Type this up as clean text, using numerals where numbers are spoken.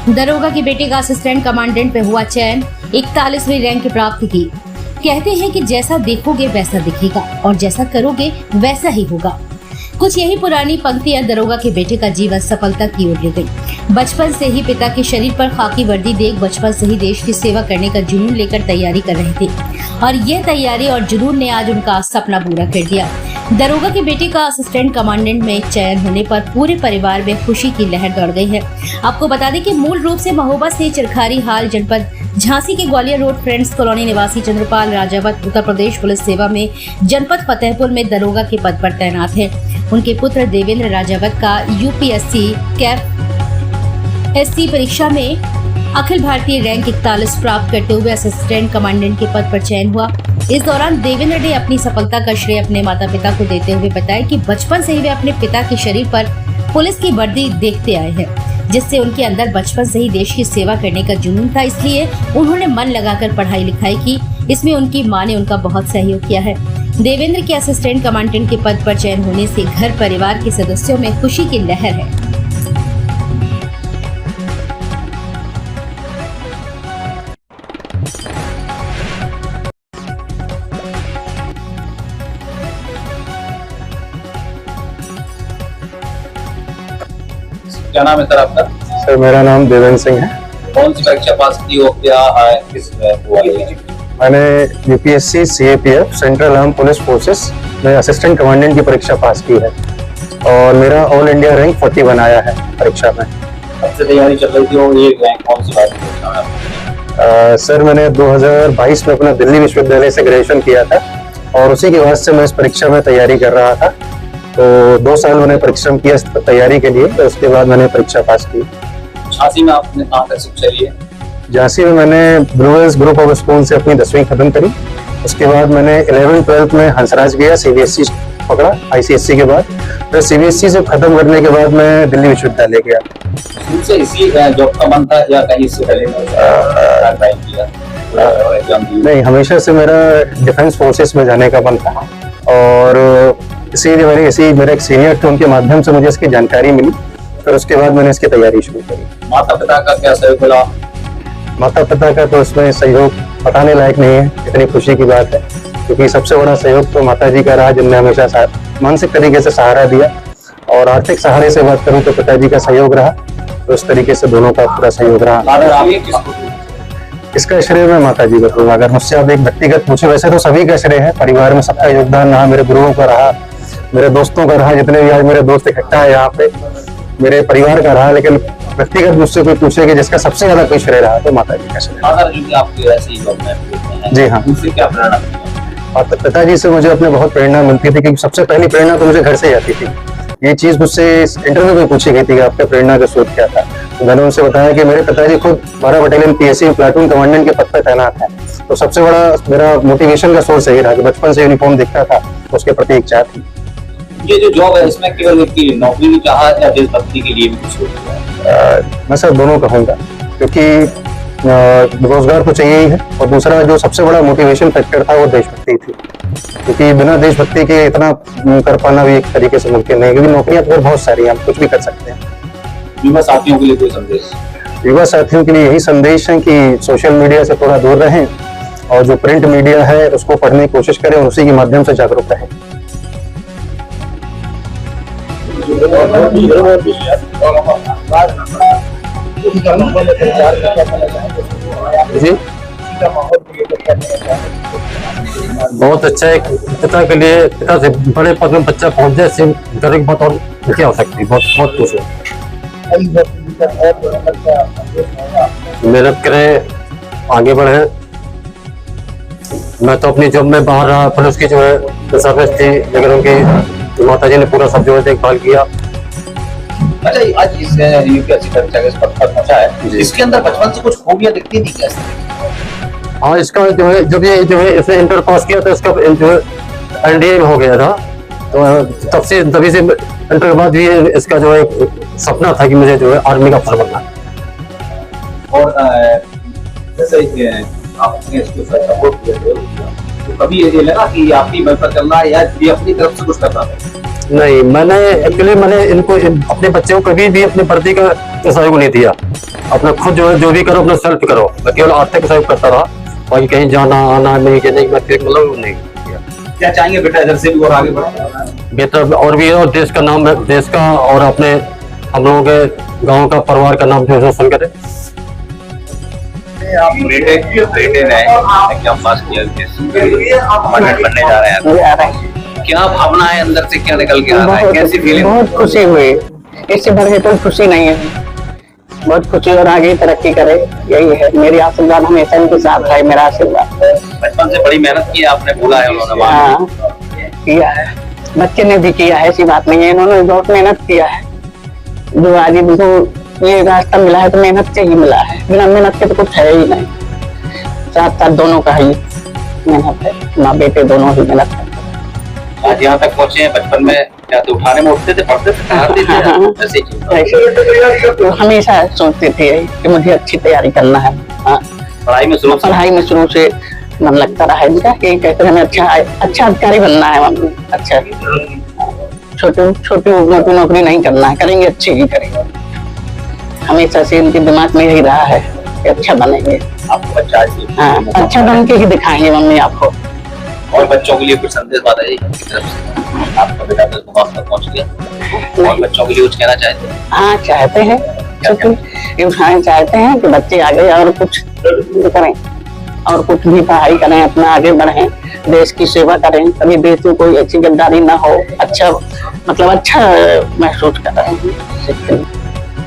दरोगा की बेटी का असिस्टेंट कमांडेंट पे हुआ चयन, 41वीं रैंक प्राप्त की। कहते हैं कि जैसा देखोगे वैसा दिखेगा और जैसा करोगे वैसा ही होगा। कुछ यही पुरानी पंक्तियां दरोगा के बेटे का जीवन सफलता की ओर ले गई। बचपन से ही पिता के शरीर पर खाकी वर्दी देख बचपन से ही देश की सेवा करने का जुनून लेकर तैयारी कर रहे थे और यह तैयारी और जुनून ने आज उनका सपना पूरा कर दिया। दरोगा की बेटी का असिस्टेंट कमांडेंट में चयन होने पर पूरे परिवार में खुशी की लहर दौड़ गई है। आपको बता दें कि मूल रूप से महोबा से चिरखारी हाल जनपद झांसी के ग्वालियर रोड फ्रेंड्स कॉलोनी निवासी चंद्रपाल राजावत उत्तर प्रदेश पुलिस सेवा में जनपद फतेहपुर में दरोगा के पद पर तैनात है। उनके पुत्र देवेंद्र राजावत का यूपीएससी कैफ एससी परीक्षा में अखिल भारतीय रैंक 41 प्राप्त करते हुए असिस्टेंट कमांडेंट के पद पर चयन हुआ। इस दौरान देवेंद्र ने अपनी सफलता का श्रेय अपने माता पिता को देते हुए बताया कि बचपन से ही वे अपने पिता के शरीर पर पुलिस की वर्दी देखते आए हैं, जिससे उनके अंदर बचपन से ही देश की सेवा करने का जुनून था। इसलिए उन्होंने मन लगाकर पढ़ाई लिखाई की। इसमें उनकी मां ने उनका बहुत सहयोग किया है। देवेंद्र के असिस्टेंट कमांडेंट के पद पर चयन होने से घर परिवार के सदस्यों में खुशी की लहर है। क्या नाम है सर आपका? सर मेरा नाम देवेंद्र सिंह है। कौन सी परीक्षा पास की हो, क्या है, किस हुआ ये? मैंने UPSC CAPF central arm police forces में असिस्टेंट कमांडेंट की परीक्षा पास की है और मेरा ऑल इंडिया रैंक 41 आया है परीक्षा में। कब से तैयारी चल रही थी और ये रैंक कौन सी बात है? सर मैंने 2022 में अपना दिल्ली विश्वविद्यालय से ग्रेजुएशन किया था और उसी के बाद से मैं इस परीक्षा में तैयारी कर रहा था। तो 2 साल मैंने परिश्रम किया इस तैयारी के लिए, तो उसके बाद मैंने परीक्षा पास की। झांसी में आपने कहाँ तक शिक्षा ली है? झांसी में मैंने blue hills group of school से अपनी 10वीं खत्म करी। उसके बाद मैंने 11th-12th में हंसराज गया, सीबीएसई पकड़ा आईसीएसई के बाद। फिर सीबीएसई से खत्म करने के बाद मैं दिल्ली विश्वविद्यालय गया। शुरू से इसी जॉब का मन था या कहीं से पहले ट्राई किया? नहीं, हमेशा से मेरा डिफेंस फोर्सेस में जाने का मन था और इसीलिए मेरे एक सीनियर थे, उनके माध्यम से मुझे इसकी जानकारी मिली। फिर उसके बाद मैंने इसकी तैयारी शुरू करी। माता पिता का क्या सहयोग मिला? माता पिता का तो इसमें सहयोग बताने लायक नहीं है, इतनी खुशी की बात है, क्योंकि सबसे बड़ा सहयोग तो माता जी का रहा, जिनने हमेशा मानसिक तरीके से सहारा दिया। और आर्थिक सहारे से बात करूं तो पिताजी का सहयोग रहा, तो इस तरीके से दोनों का पूरा सहयोग रहा। इसका श्रेय मैं माता जी को दूंगा। अगर मुझसे आप एक व्यक्तिगत पूछे, वैसे तो सभी का श्रेय है, परिवार में सबका योगदान रहा, मेरे गुरुओं का रहा, मेरे दोस्तों का रहा, जितने भी आज मेरे दोस्त इकट्ठा है यहाँ पे, मेरे परिवार का रहा। लेकिन व्यक्तिगत मुझसे कोई पूछे कि जिसका सबसे ज्यादा कोई श्रेय रहा तो माता जी का श्रेय। जी हाँ, क्या प्रेरणा? और पिताजी से मुझे अपने बहुत प्रेरणा मिलती थी, क्योंकि सबसे पहली प्रेरणा तो मुझे घर से ही आती थी। ये चीज मुझसे इंटरव्यू में पूछी गई थी कि आपके प्रेरणा का स्रोत क्या था। तो मैंने उनसे बताया कि मेरे पिताजी खुद 12 बटालियन पीएससी प्लाटून कमांडेंट के पद पर तैनात है। तो सबसे बड़ा मेरा मोटिवेशन का सोर्स यही रहा कि बचपन से यूनिफॉर्म दिखता था, उसके प्रति एक चाह थी। ये जो जॉब है, इसमें केवल की नौकरी की चाह या देशभक्ति के लिए भी कुछ होता है? मैं सर दोनों कहूँगा, क्योंकि रोजगार तो चाहिए ही है और दूसरा जो सबसे बड़ा मोटिवेशन फैक्टर था वो देशभक्ति थी, क्योंकि बिना देशभक्ति के इतना कर पाना भी एक तरीके से मुमकिन नहीं, क्योंकि नौकरियां तो बहुत सारी हैं, हम कुछ भी कर सकते हैं। युवा साथियों के लिए कोई संदेश? युवा साथियों के लिए यही संदेश है कि सोशल मीडिया से थोड़ा दूर रहें और जो प्रिंट मीडिया है उसको पढ़ने की कोशिश करें और उसी के माध्यम से जागरूक रहें। जी बहुत अच्छा है पिता के लिए, पिता से बड़े पद में बच्चा पहुंच जाए, इससे गर्व बात और क्या हो सकती है। बहुत बहुत खुश है। मेहनत करें, आगे बढ़े। मैं तो अपनी जॉब में बाहर रहा, पुलिस की जो है सर्विस थी, लेकिन उनकी माता जी ने पूरा सब जो है देखभाल किया। अच्छा, आज इस यूपीएससी परीक्षा के पद पर पहुंचा है, इसके अंदर बचपन से कुछ खूबियां दिखती थी क्या? हाँ, इसका जो है जब ये जो है इसने इंटर पास किया तो इसका जो है एनडीए में हो गया था, तो तभी से इंटर के बाद भी इसका जो है सपना था कि मुझे जो है आर्मी का अफसर बनना। और जैसे आपने इसको सपोर्ट किया, तो कभी ये लगा कि आपकी बल पर चल रहा है या ये अपनी तरफ से कुछ कर रहा है? नहीं, मैंने इनको अपने बच्चे को कभी भी अपनी वर्दी का सहयोग नहीं दिया। अपना खुद जो भी करो अपना सेल्फ करो। मैं केवल आर्थिक सहयोग करता रहा, बाकी कहीं जाना आना नहीं कि नहीं, मैं मतलब नहीं किया। क्या चाहेंगे बेटा इधर से भी और आगे बढ़े? बेहतर और भी और देश का नाम, देश का और अपने हम लोगों के गांव का, परिवार का नाम जो रोशन करे। आप बेटे ने एग्जाम पास किया, कमांडेंट बनने जा रहे हैं, क्या भावना है अंदर से, क्या निकल के आ रहा है, कैसी फीलिंग? बहुत खुशी हुई, इससे बढ़ के कोई खुशी नहीं है। बहुत खुशी और आगे तरक्की करे, यही है मेरी आशीर्वाद, हमेशा इनके साथ है मेरा आशीर्वाद। बचपन से बड़ी मेहनत की आपने, बोला है उन्होंने। हाँ किया है, बच्चे ने भी किया है, ऐसी बात नहीं है, इन्होंने बहुत मेहनत किया है। जो आज इनको ये रास्ता मिला है तो मेहनत से ही मिला है, बिना मेहनत के तो कुछ है ही नहीं। साथ साथ दोनों का ही मेहनत है, माँ बेटे दोनों ही मेहनत है। आज यहाँ तक पहुँचे हैं, बचपन में क्या तो उठाने में उठते थे, पढ़ते थे, पढ़ाते थे, ऐसे ही तो हमेशा सोचते थे कि मुझे अच्छी तैयारी करना है। पढ़ाई में शुरू से मन लगता रहा है इनका कि कहते हैं हमें अच्छा अधिकारी बनना है, मम्मी अच्छा, छोटी मोटी नौकरी नहीं करना है, करेंगे अच्छी ही करेंगे। हमेशा से इनके दिमाग में यही रहा है कि अच्छा बनेंगे, आपको अच्छा, हाँ अच्छा बन के ही दिखाएंगे मम्मी आपको। और बच्चों के लिए कुछ संदेश बात है आपकी तरफ से? आपका बेटा तो वक्त तक पहुँच गया, और बच्चों के लिए कुछ कहना चाहते हैं? हाँ चाहते हैं, चाहते हैं कि बच्चे आगे और कुछ करें, और कुछ भी पढ़ाई करें, अपना आगे बढ़ें, देश की सेवा करें, कभी देश में कोई ऐसी गद्दारी ना हो, अच्छा मतलब अच्छा महसूस करें।